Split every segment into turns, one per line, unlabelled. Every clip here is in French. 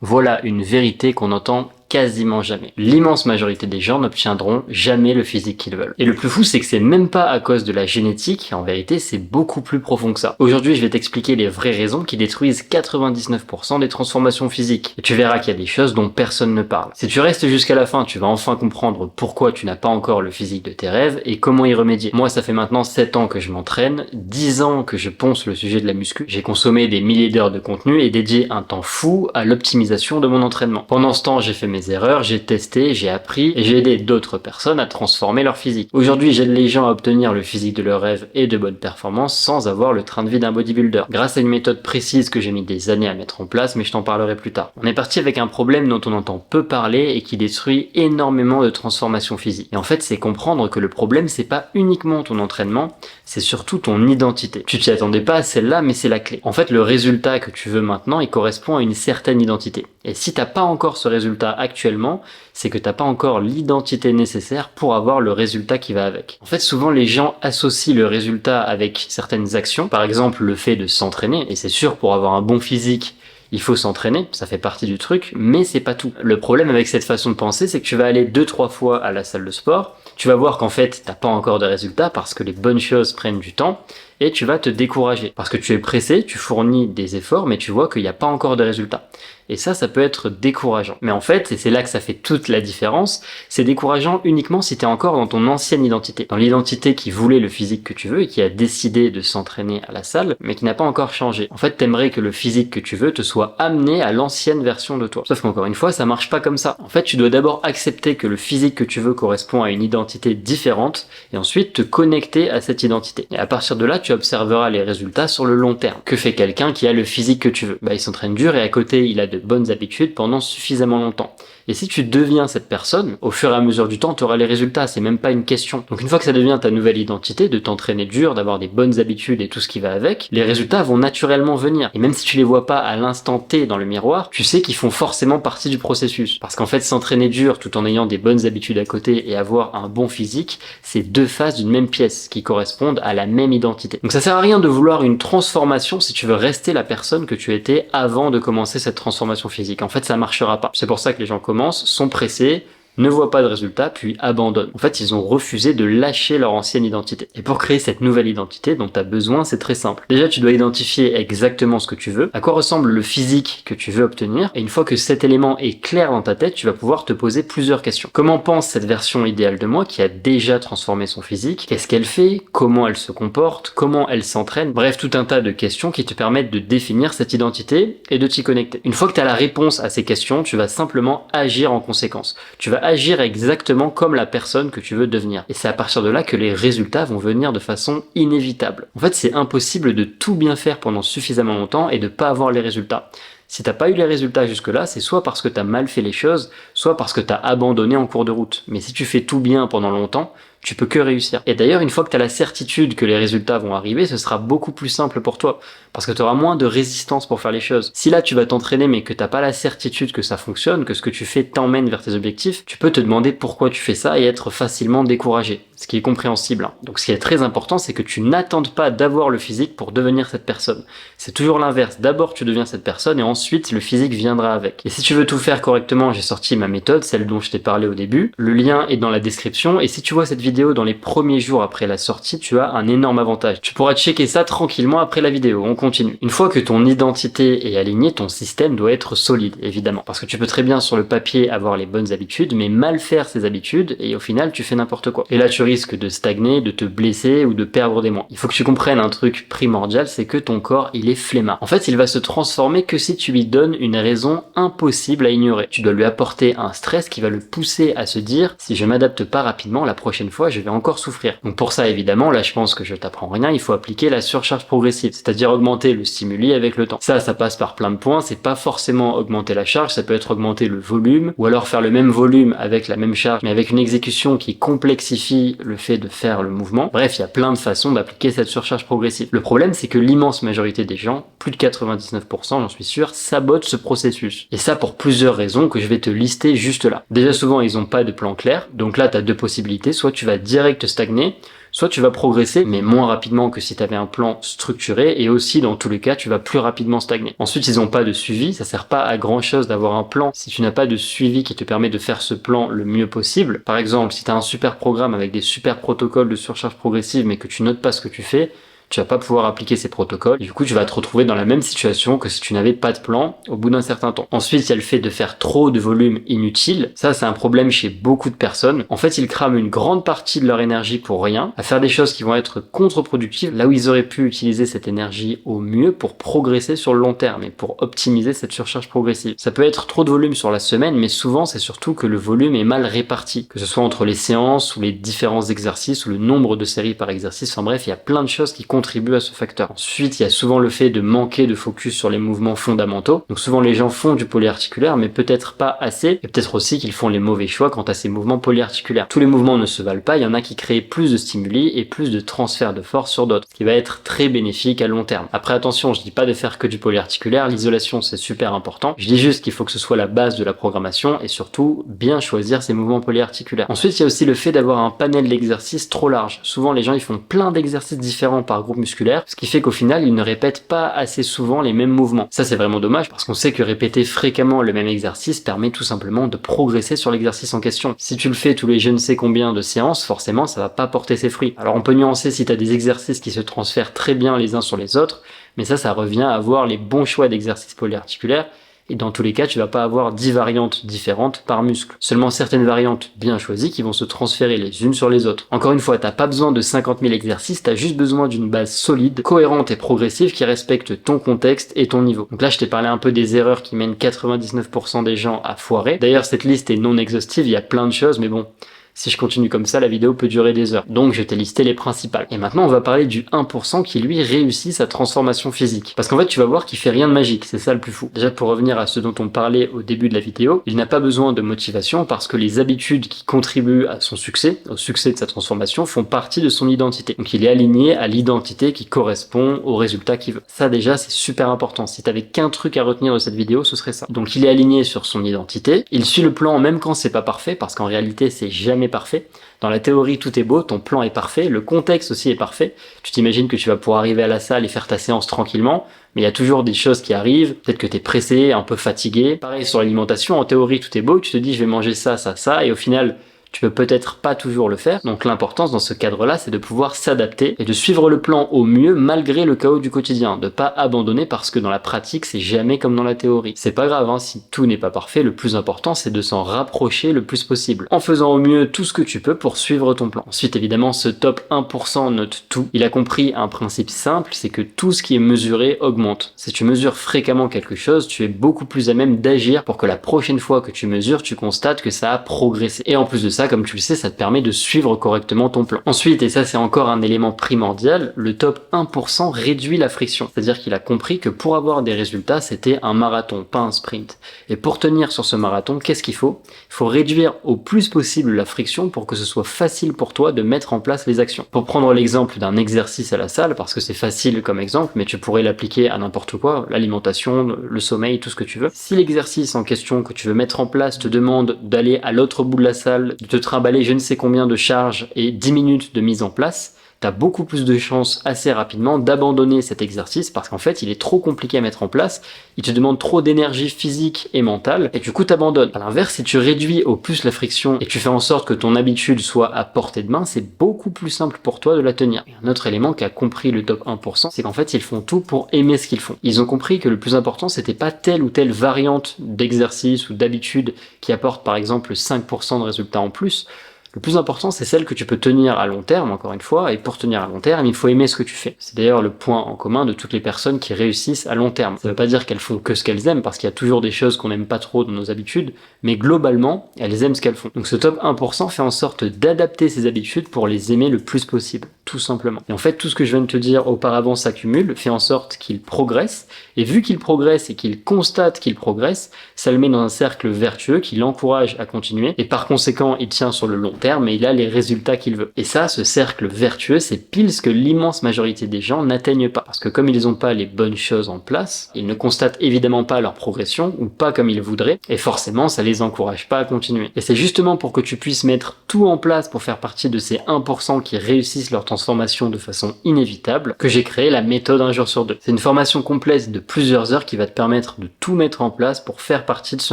Voilà une vérité qu'on entend quasiment jamais. L'immense majorité des gens n'obtiendront jamais le physique qu'ils veulent. Et le plus fou, c'est que c'est même pas à cause de la génétique, en vérité, c'est beaucoup plus profond que ça. Aujourd'hui, je vais t'expliquer les vraies raisons qui détruisent 99% des transformations physiques. Et tu verras qu'il y a des choses dont personne ne parle. Si tu restes jusqu'à la fin, tu vas enfin comprendre pourquoi tu n'as pas encore le physique de tes rêves et comment y remédier. Moi, ça fait maintenant 7 ans que je m'entraîne, 10 ans que je ponce le sujet de la muscu. J'ai consommé des milliers d'heures de contenu et dédié un temps fou à l'optimisation de mon entraînement. Pendant ce temps, j'ai fait mes erreurs, j'ai testé, j'ai appris et j'ai aidé d'autres personnes à transformer leur physique. Aujourd'hui, j'aide les gens à obtenir le physique de leurs rêves et de bonnes performances sans avoir le train de vie d'un bodybuilder. Grâce à une méthode précise que j'ai mis des années à mettre en place, mais je t'en parlerai plus tard. On est parti avec un problème dont on entend peu parler et qui détruit énormément de transformations physiques. Et en fait, c'est comprendre que le problème, c'est pas uniquement ton entraînement, c'est surtout ton identité. Tu t'y attendais pas à celle-là, mais c'est la clé. En fait, le résultat que tu veux maintenant, il correspond à une certaine identité. Et si t'as pas encore ce résultat actuellement, c'est que t'as pas encore l'identité nécessaire pour avoir le résultat qui va avec. En fait, souvent les gens associent le résultat avec certaines actions, par exemple le fait de s'entraîner, et c'est sûr pour avoir un bon physique, il faut s'entraîner, ça fait partie du truc, mais c'est pas tout. Le problème avec cette façon de penser, c'est que tu vas aller 2-3 fois à la salle de sport, tu vas voir qu'en fait, t'as pas encore de résultats parce que les bonnes choses prennent du temps, et tu vas te décourager. Parce que tu es pressé, tu fournis des efforts, mais tu vois qu'il n'y a pas encore de résultats. Et ça peut être décourageant. Mais en fait, et c'est là que ça fait toute la différence, c'est décourageant uniquement si t'es encore dans ton ancienne identité. Dans l'identité qui voulait le physique que tu veux et qui a décidé de s'entraîner à la salle, mais qui n'a pas encore changé. En fait, t'aimerais que le physique que tu veux te soit amené à l'ancienne version de toi. Sauf qu'encore une fois, ça marche pas comme ça. En fait, tu dois d'abord accepter que le physique que tu veux correspond à une identité différente et ensuite te connecter à cette identité. Et à partir de là, tu observeras les résultats sur le long terme. Que fait quelqu'un qui a le physique que tu veux? Il s'entraîne dur et à côté, il a de bonnes habitudes pendant suffisamment longtemps. Et si tu deviens cette personne, au fur et à mesure du temps, tu auras les résultats, c'est même pas une question. Donc une fois que ça devient ta nouvelle identité, de t'entraîner dur, d'avoir des bonnes habitudes et tout ce qui va avec, les résultats vont naturellement venir. Et même si tu les vois pas à l'instant T dans le miroir, tu sais qu'ils font forcément partie du processus. Parce qu'en fait, s'entraîner dur tout en ayant des bonnes habitudes à côté et avoir un bon physique, c'est deux faces d'une même pièce qui correspondent à la même identité. Donc ça sert à rien de vouloir une transformation si tu veux rester la personne que tu étais avant de commencer cette transformation physique. En fait, ça marchera pas. C'est pour ça que les gens commencent, sont pressés, ne voient pas de résultat, puis abandonnent. En fait, ils ont refusé de lâcher leur ancienne identité. Et pour créer cette nouvelle identité dont tu as besoin, c'est très simple. Déjà, tu dois identifier exactement ce que tu veux, à quoi ressemble le physique que tu veux obtenir, et une fois que cet élément est clair dans ta tête, tu vas pouvoir te poser plusieurs questions. Comment pense cette version idéale de moi qui a déjà transformé son physique? Qu'est-ce qu'elle fait? Comment elle se comporte? Comment elle s'entraîne? Bref, tout un tas de questions qui te permettent de définir cette identité et de t'y connecter. Une fois que tu as la réponse à ces questions, tu vas simplement agir en conséquence. Tu vas agir exactement comme la personne que tu veux devenir. Et c'est à partir de là que les résultats vont venir de façon inévitable. En fait, c'est impossible de tout bien faire pendant suffisamment longtemps et de pas avoir les résultats. Si t'as pas eu les résultats jusque-là, c'est soit parce que t'as mal fait les choses, soit parce que t'as abandonné en cours de route. Mais si tu fais tout bien pendant longtemps, tu peux que réussir. Et d'ailleurs, une fois que tu as la certitude que les résultats vont arriver, ce sera beaucoup plus simple pour toi, parce que tu auras moins de résistance pour faire les choses. Si là, tu vas t'entraîner, mais que t'as pas la certitude que ça fonctionne, que ce que tu fais t'emmène vers tes objectifs, tu peux te demander pourquoi tu fais ça et être facilement découragé, ce qui est compréhensible. Donc ce qui est très important, c'est que tu n'attendes pas d'avoir le physique pour devenir cette personne. C'est toujours l'inverse. D'abord, tu deviens cette personne et ensuite, le physique viendra avec. Et si tu veux tout faire correctement, j'ai sorti ma méthode, celle dont je t'ai parlé au début. Le lien est dans la description et si tu vois cette vidéo dans les premiers jours après la sortie, tu as un énorme avantage. Tu pourras checker ça tranquillement après la vidéo. On continue. Une fois que ton identité est alignée, ton système doit être solide, évidemment. Parce que tu peux très bien sur le papier avoir les bonnes habitudes, mais mal faire ces habitudes et au final, tu fais n'importe quoi. Et là, tu risques de stagner, de te blesser ou de perdre des mois. Il faut que tu comprennes un truc primordial, c'est que ton corps, il est flemmard. En fait, il va se transformer que si tu lui donnes une raison impossible à ignorer. Tu dois lui apporter un stress qui va le pousser à se dire, si je m'adapte pas rapidement, la prochaine fois, je vais encore souffrir. Donc pour ça, évidemment, là je pense que je t'apprends rien, il faut appliquer la surcharge progressive, c'est-à-dire augmenter le stimuli avec le temps. Ça passe par plein de points, c'est pas forcément augmenter la charge, ça peut être augmenter le volume, ou alors faire le même volume avec la même charge, mais avec une exécution qui complexifie le fait de faire le mouvement. Bref, il y a plein de façons d'appliquer cette surcharge progressive. Le problème, c'est que l'immense majorité des gens, plus de 99%, j'en suis sûr, sabotent ce processus. Et ça pour plusieurs raisons que je vais te lister juste là. Déjà souvent, ils ont pas de plan clair, donc là, tu as deux possibilités, soit tu vas direct stagner, soit tu vas progresser, mais moins rapidement que si tu avais un plan structuré, et aussi dans tous les cas, tu vas plus rapidement stagner. Ensuite, ils n'ont pas de suivi, ça sert pas à grand chose d'avoir un plan si tu n'as pas de suivi qui te permet de faire ce plan le mieux possible. Par exemple, si tu as un super programme avec des super protocoles de surcharge progressive, mais que tu notes pas ce que tu fais, tu vas pas pouvoir appliquer ces protocoles. Du coup, tu vas te retrouver dans la même situation que si tu n'avais pas de plan au bout d'un certain temps. Ensuite, il y a le fait de faire trop de volume inutile. Ça, c'est un problème chez beaucoup de personnes. En fait, ils crament une grande partie de leur énergie pour rien, à faire des choses qui vont être contre-productives, là où ils auraient pu utiliser cette énergie au mieux pour progresser sur le long terme et pour optimiser cette surcharge progressive. Ça peut être trop de volume sur la semaine, mais souvent, c'est surtout que le volume est mal réparti, que ce soit entre les séances ou les différents exercices ou le nombre de séries par exercice. Enfin bref, il y a plein de choses qui contribue à ce facteur. Ensuite, il y a souvent le fait de manquer de focus sur les mouvements fondamentaux. Donc souvent les gens font du polyarticulaire, mais peut-être pas assez, et peut-être aussi qu'ils font les mauvais choix quant à ces mouvements polyarticulaires. Tous les mouvements ne se valent pas, il y en a qui créent plus de stimuli et plus de transfert de force sur d'autres, ce qui va être très bénéfique à long terme. Après attention, je dis pas de faire que du polyarticulaire, l'isolation c'est super important. Je dis juste qu'il faut que ce soit la base de la programmation et surtout bien choisir ces mouvements polyarticulaires. Ensuite, il y a aussi le fait d'avoir un panel d'exercices trop large. Souvent les gens ils font plein d'exercices différents par groupe musculaire, ce qui fait qu'au final, ils ne répètent pas assez souvent les mêmes mouvements. Ça, c'est vraiment dommage parce qu'on sait que répéter fréquemment le même exercice permet tout simplement de progresser sur l'exercice en question. Si tu le fais tous les je ne sais combien de séances, forcément, ça va pas porter ses fruits. Alors, on peut nuancer si tu as des exercices qui se transfèrent très bien les uns sur les autres, mais ça revient à avoir les bons choix d'exercices polyarticulaires. Et dans tous les cas, tu vas pas avoir 10 variantes différentes par muscle. Seulement certaines variantes bien choisies qui vont se transférer les unes sur les autres. Encore une fois, t'as pas besoin de 50 000 exercices, t'as juste besoin d'une base solide, cohérente et progressive qui respecte ton contexte et ton niveau. Donc là, je t'ai parlé un peu des erreurs qui mènent 99% des gens à foirer. D'ailleurs, cette liste est non exhaustive, il y a plein de choses, mais bon, si je continue comme ça, la vidéo peut durer des heures. Donc je t'ai listé les principales. Et maintenant, on va parler du 1% qui lui réussit sa transformation physique. Parce qu'en fait, tu vas voir qu'il fait rien de magique, c'est ça le plus fou. Déjà, pour revenir à ce dont on parlait au début de la vidéo, il n'a pas besoin de motivation parce que les habitudes qui contribuent à son succès, au succès de sa transformation, font partie de son identité. Donc il est aligné à l'identité qui correspond au résultat qu'il veut. Ça déjà, c'est super important. Si t'avais qu'un truc à retenir de cette vidéo, ce serait ça. Donc il est aligné sur son identité, il suit le plan même quand c'est pas parfait, parce qu'en réalité, c'est jamais parfait. Dans la théorie, tout est beau, ton plan est parfait, le contexte aussi est parfait. Tu t'imagines que tu vas pouvoir arriver à la salle et faire ta séance tranquillement, mais il y a toujours des choses qui arrivent, peut-être que t'es pressé, un peu fatigué. Pareil sur l'alimentation, en théorie, tout est beau, tu te dis je vais manger ça, ça, ça, et au final, tu peux peut-être pas toujours le faire. Donc l'importance dans ce cadre-là, c'est de pouvoir s'adapter et de suivre le plan au mieux malgré le chaos du quotidien. De pas abandonner parce que dans la pratique, c'est jamais comme dans la théorie. C'est pas grave, hein, si tout n'est pas parfait, le plus important, c'est de s'en rapprocher le plus possible. En faisant au mieux tout ce que tu peux pour suivre ton plan. Ensuite, évidemment, ce top 1% note tout. Il a compris un principe simple, c'est que tout ce qui est mesuré augmente. Si tu mesures fréquemment quelque chose, tu es beaucoup plus à même d'agir pour que la prochaine fois que tu mesures, tu constates que ça a progressé. Et en plus de ça, comme tu le sais, ça te permet de suivre correctement ton plan. Ensuite, et ça c'est encore un élément primordial, le top 1% réduit la friction. C'est-à-dire qu'il a compris que pour avoir des résultats, c'était un marathon, pas un sprint. Et pour tenir sur ce marathon, qu'est-ce qu'il faut? Il faut réduire au plus possible la friction pour que ce soit facile pour toi de mettre en place les actions. Pour prendre l'exemple d'un exercice à la salle, parce que c'est facile comme exemple, mais tu pourrais l'appliquer à n'importe quoi, l'alimentation, le sommeil, tout ce que tu veux. Si l'exercice en question que tu veux mettre en place te demande d'aller à l'autre bout de la salle, de te trimballer je ne sais combien de charges et 10 minutes de mise en place, t'as beaucoup plus de chances assez rapidement d'abandonner cet exercice parce qu'en fait il est trop compliqué à mettre en place, il te demande trop d'énergie physique et mentale et du coup t'abandonnes. À l'inverse, si tu réduis au plus la friction et que tu fais en sorte que ton habitude soit à portée de main, c'est beaucoup plus simple pour toi de la tenir. Et un autre élément qu'a compris le top 1%, c'est qu'en fait ils font tout pour aimer ce qu'ils font. Ils ont compris que le plus important c'était pas telle ou telle variante d'exercice ou d'habitude qui apporte par exemple 5% de résultats en plus. Le plus important, c'est celle que tu peux tenir à long terme, encore une fois, et pour tenir à long terme, il faut aimer ce que tu fais. C'est d'ailleurs le point en commun de toutes les personnes qui réussissent à long terme. Ça veut pas dire qu'elles font que ce qu'elles aiment, parce qu'il y a toujours des choses qu'on n'aime pas trop dans nos habitudes, mais globalement, elles aiment ce qu'elles font. Donc ce top 1% fait en sorte d'adapter ses habitudes pour les aimer le plus possible. tout simplement. Et en fait, tout ce que je viens de te dire auparavant s'accumule, fait en sorte qu'il progresse, et vu qu'il progresse et qu'il constate qu'il progresse, ça le met dans un cercle vertueux qui l'encourage à continuer, et par conséquent, il tient sur le long terme et il a les résultats qu'il veut. Et ça, ce cercle vertueux, c'est pile ce que l'immense majorité des gens n'atteignent pas. Parce que comme ils n'ont pas les bonnes choses en place, ils ne constatent évidemment pas leur progression, ou pas comme ils voudraient, et forcément, ça les encourage pas à continuer. Et c'est justement pour que tu puisses mettre tout en place pour faire partie de ces 1% qui réussissent leur transformation de façon inévitable, que j'ai créé la méthode 1 jour sur 2. C'est une formation complète de plusieurs heures qui va te permettre de tout mettre en place pour faire partie de ce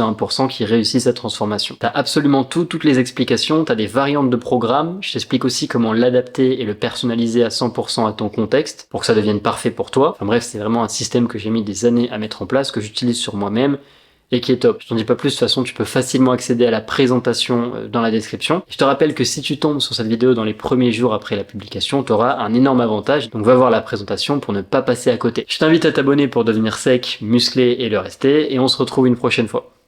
1% qui réussit cette transformation. T'as absolument toutes les explications, t'as des variantes de programme, je t'explique aussi comment l'adapter et le personnaliser à 100% à ton contexte pour que ça devienne parfait pour toi. Enfin bref, c'est vraiment un système que j'ai mis des années à mettre en place, que j'utilise sur moi-même et qui est top. Je t'en dis pas plus, de toute façon tu peux facilement accéder à la présentation dans la description. Je te rappelle que si tu tombes sur cette vidéo dans les premiers jours après la publication, tu auras un énorme avantage, donc va voir la présentation pour ne pas passer à côté. Je t'invite à t'abonner pour devenir sec, musclé et le rester, et on se retrouve une prochaine fois.